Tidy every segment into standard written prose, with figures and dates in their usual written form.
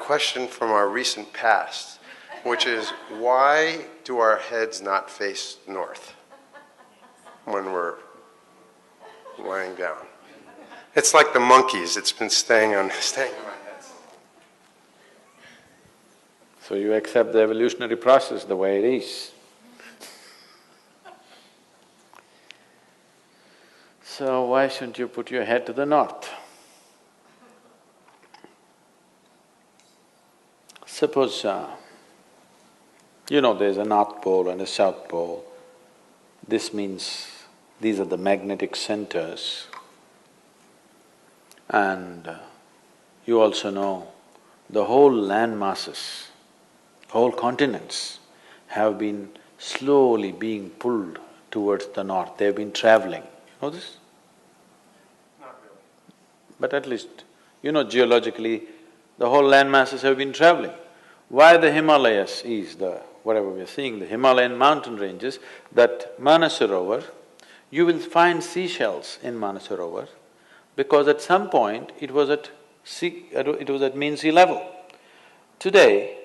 question from our recent past, which is, why do our heads not face north when we're lying down? It's like the monkeys, it's been staying in my head. So you accept the evolutionary process the way it is. So why shouldn't you put your head to the north? Suppose, there's a North Pole and a South Pole. This means these are the magnetic centers. And you also know the whole land masses, whole continents have been slowly being pulled towards the north. They've been traveling. You know this? Not really. But at least, geologically, the whole land masses have been traveling. Why the Himalayas is whatever we are seeing, the Himalayan mountain ranges, that Manasarovar, you will find seashells in Manasarovar because at some point it was at mean sea level. Today,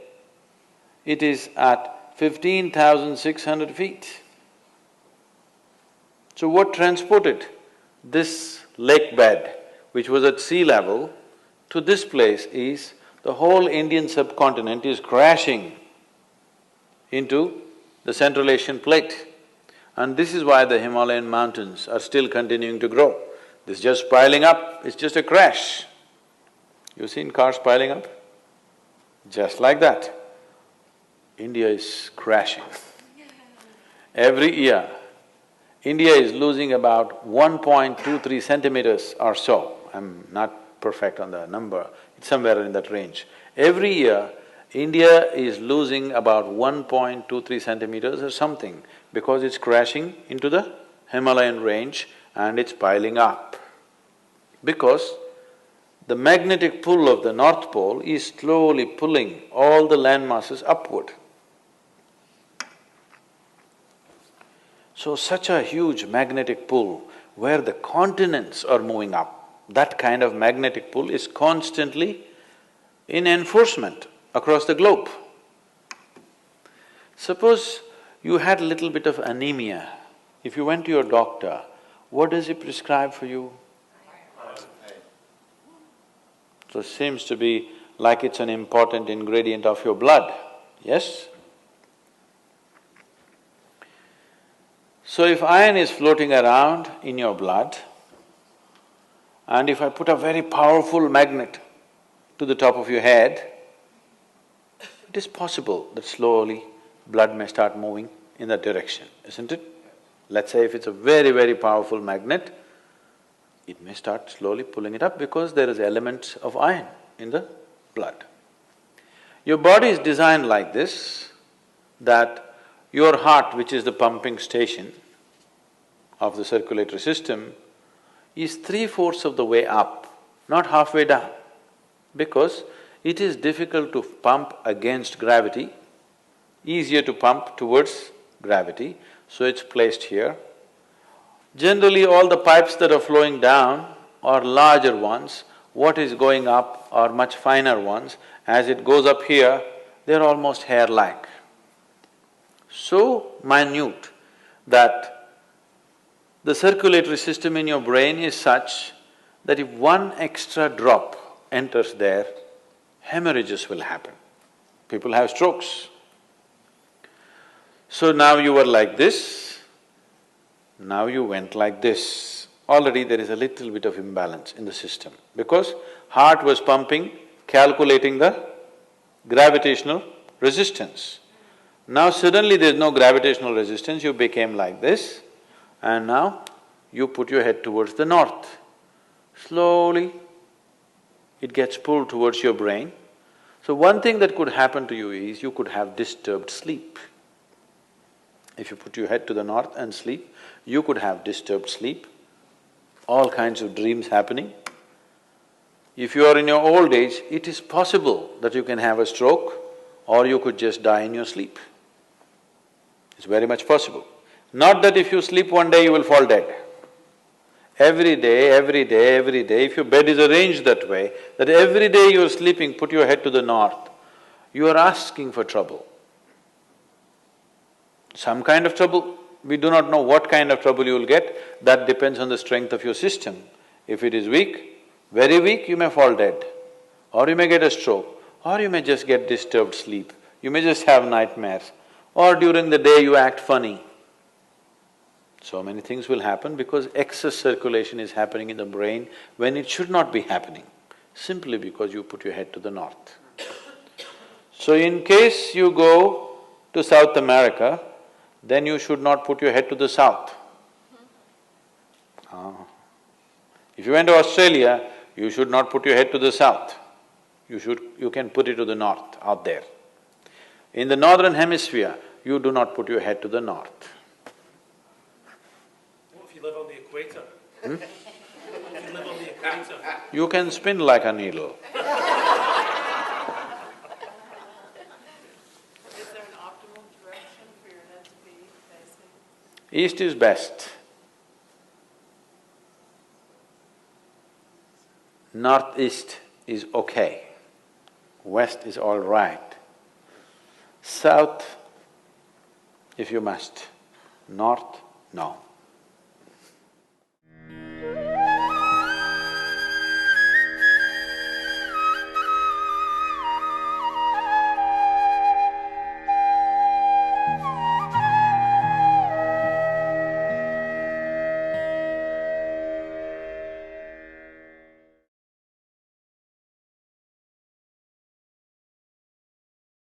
it is at 15,600 feet. So what transported this lake bed, which was at sea level, to this place is the whole Indian subcontinent is crashing into the Central Asian plate. And this is why the Himalayan mountains are still continuing to grow. This is just piling up, it's just a crash. You've seen cars piling up? Just like that. India is crashing. Every year, India is losing about 1.23 centimeters or so. I'm not perfect on the number, it's somewhere in that range. Every year, India is losing about 1.23 centimeters or something because it's crashing into the Himalayan range and it's piling up. Because the magnetic pull of the North Pole is slowly pulling all the land masses upward. So such a huge magnetic pull where the continents are moving up, that kind of magnetic pull is constantly in enforcement across the globe. Suppose you had a little bit of anemia, if you went to your doctor, what does he prescribe for you? So it seems to be like it's an important ingredient of your blood, yes? So if iron is floating around in your blood, and if I put a very powerful magnet to the top of your head, it is possible that slowly blood may start moving in that direction, isn't it? Let's say if it's a very, very powerful magnet, it may start slowly pulling it up because there is elements of iron in the blood. Your body is designed like this, that your heart, which is the pumping station of the circulatory system, is 3/4 of the way up, not halfway down, because it is difficult to pump against gravity, easier to pump towards gravity, so it's placed here. Generally, all the pipes that are flowing down are larger ones, what is going up are much finer ones. As it goes up here, they're almost hair-like. So minute that the circulatory system in your brain is such that if one extra drop enters there, hemorrhages will happen. People have strokes. So now you were like this, now you went like this. Already there is a little bit of imbalance in the system because heart was pumping, calculating the gravitational resistance. Now suddenly there's no gravitational resistance, you became like this, and now you put your head towards the north. Slowly, it gets pulled towards your brain. So one thing that could happen to you is you could have disturbed sleep. If you put your head to the north and sleep, you could have disturbed sleep, all kinds of dreams happening. If you are in your old age, it is possible that you can have a stroke or you could just die in your sleep. It's very much possible. Not that if you sleep one day you will fall dead. every day, every day, every day, if your bed is arranged that way, that every day you're sleeping, put your head to the north, you are asking for trouble. Some kind of trouble, we do not know what kind of trouble you will get, that depends on the strength of your system. If it is weak, very weak, you may fall dead, or you may get a stroke, or you may just get disturbed sleep, you may just have nightmares, or during the day you act funny. So many things will happen because excess circulation is happening in the brain when it should not be happening, simply because you put your head to the north. So in case you go to South America, then you should not put your head to the south. If you went to Australia, you should not put your head to the south. You can put it to the north, out there. In the northern hemisphere, you do not put your head to the north. What if you live on the equator? If you live on the equator? You can spin like a needle. Is there an optimal direction for your head to be facing? East is best. Northeast is okay. West is all right. South, if you must. North, no.